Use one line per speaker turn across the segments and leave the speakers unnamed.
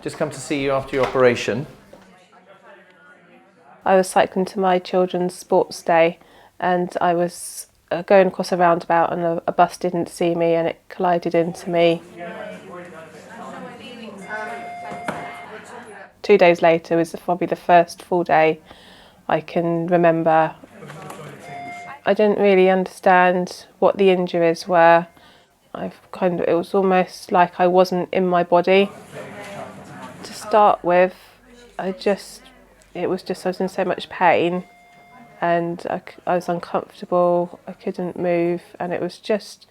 Just come to see you after your operation.
I was cycling to my children's sports day and I was going across a roundabout and a bus didn't see me and it collided into me. 2 days later was probably the first full day I can remember. I didn't really understand what the injuries were. It was almost like I wasn't in my body. To start with, I was in so much pain and I was uncomfortable, I couldn't move, and it was just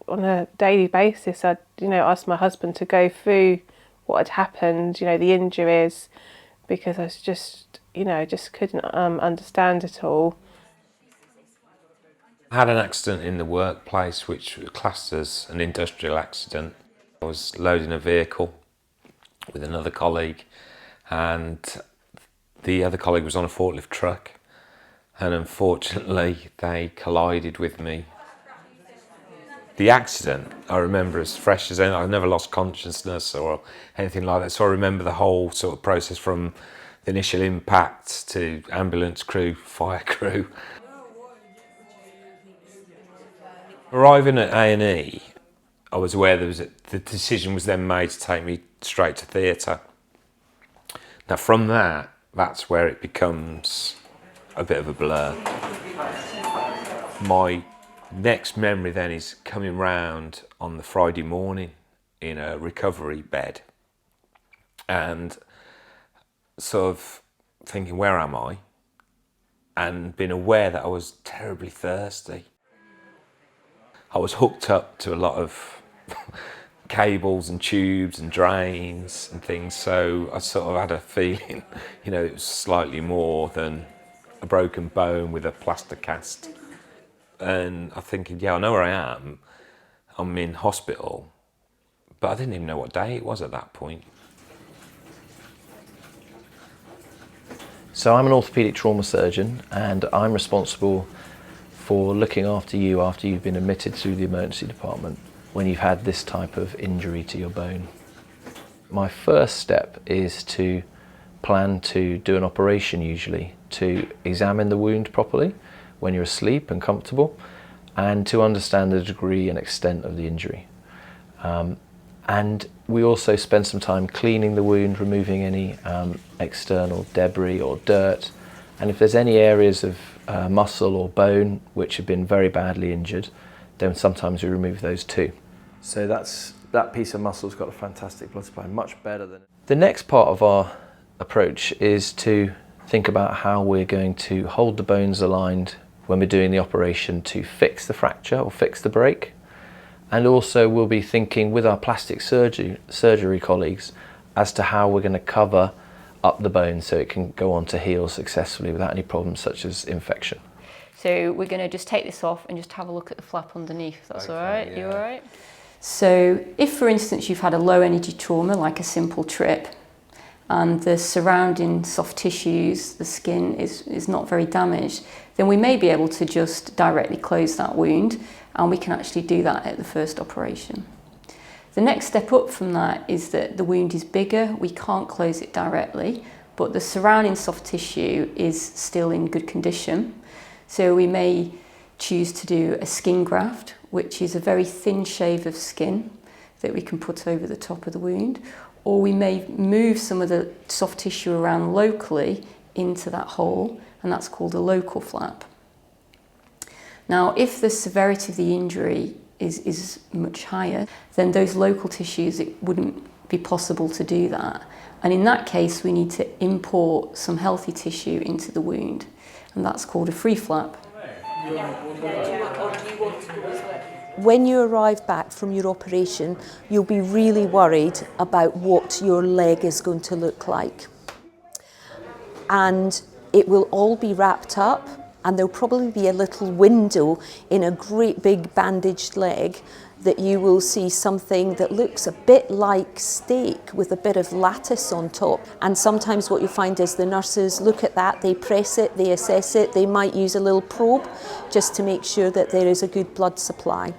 on a daily basis I'd asked my husband to go through what had happened, the injuries, because I was just couldn't understand it all.
I had an accident in the workplace which was classed as an industrial accident. I was loading a vehicle with another colleague and the other colleague was on a forklift truck and unfortunately they collided with me. The accident I remember as fresh as anything. I never lost consciousness or anything like that, so I remember the whole sort of process from the initial impact to ambulance crew, fire crew. Arriving at A&E, I was aware the decision was then made to take me straight to theatre. Now from that's where it becomes a bit of a blur. My next memory then is coming round on the Friday morning in a recovery bed and sort of thinking, where am I? And being aware that I was terribly thirsty. I was hooked up to a lot of cables and tubes and drains and things, so I sort of had a feeling, it was slightly more than a broken bone with a plaster cast. And I'm thinking, yeah, I know where I am. I'm in hospital, but I didn't even know what day it was at that point.
So I'm an orthopaedic trauma surgeon and I'm responsible for looking after you after you've been admitted to the emergency department when you've had this type of injury to your bone. My first step is to plan to do an operation, usually to examine the wound properly when you're asleep and comfortable, and to understand the degree and extent of the injury. And we also spend some time cleaning the wound, removing any external debris or dirt, and if there's any areas of muscle or bone which have been very badly injured, then sometimes we remove those too. So that piece of muscle's got a fantastic blood supply, much better than... The next part of our approach is to think about how we're going to hold the bones aligned when we're doing the operation to fix the fracture or fix the break. And also we'll be thinking with our plastic surgery colleagues as to how we're going to cover up the bone so it can go on to heal successfully without any problems such as infection.
So we're going to just take this off and just have a look at the flap underneath, if that's okay, all right? Yeah. You all right? So if, for instance, you've had a low energy trauma like a simple trip and the surrounding soft tissues, the skin is not very damaged, then we may be able to just directly close that wound, and we can actually do that at the first operation. The next step up from that is that the wound is bigger, we can't close it directly, but the surrounding soft tissue is still in good condition. So we may choose to do a skin graft, which is a very thin shave of skin that we can put over the top of the wound, or we may move some of the soft tissue around locally into that hole, and that's called a local flap. Now, if the severity of the injury is much higher, then those local tissues, it wouldn't be possible to do that. And in that case, we need to import some healthy tissue into the wound, and that's called a free flap.
When you arrive back from your operation, you'll be really worried about what your leg is going to look like. And it will all be wrapped up, and there'll probably be a little window in a great big bandaged leg that you will see something that looks a bit like steak with a bit of lattice on top. And sometimes what you find is the nurses look at that, they press it, they assess it, they might use a little probe just to make sure that there is a good blood supply.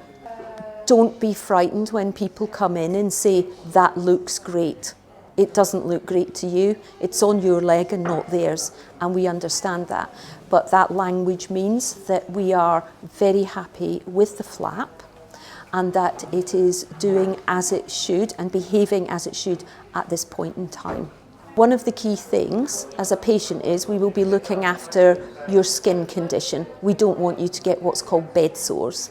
Don't be frightened when people come in and say, that looks great. it doesn't look great to you. It's on your leg and not theirs, and we understand that. But that language means that we are very happy with the flap and that it is doing as it should and behaving as it should at this point in time. One of the key things as a patient is we will be looking after your skin condition. We don't want you to get what's called bed sores.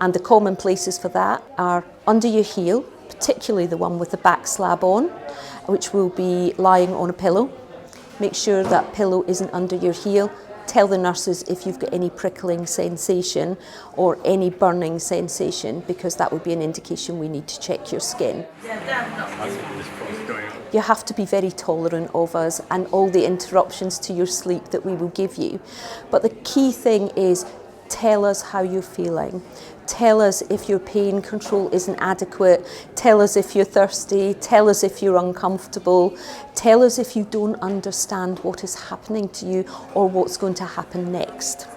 And the common places for that are under your heel, particularly the one with the back slab on, which will be lying on a pillow. Make sure that pillow isn't under your heel. Tell the nurses if you've got any prickling sensation or any burning sensation, because that would be an indication we need to check your skin. You have to be very tolerant of us and all the interruptions to your sleep that we will give you. But the key thing is, tell us how you're feeling. Tell us if your pain control isn't adequate. Tell us if you're thirsty. Tell us if you're uncomfortable. Tell us if you don't understand what is happening to you or what's going to happen next.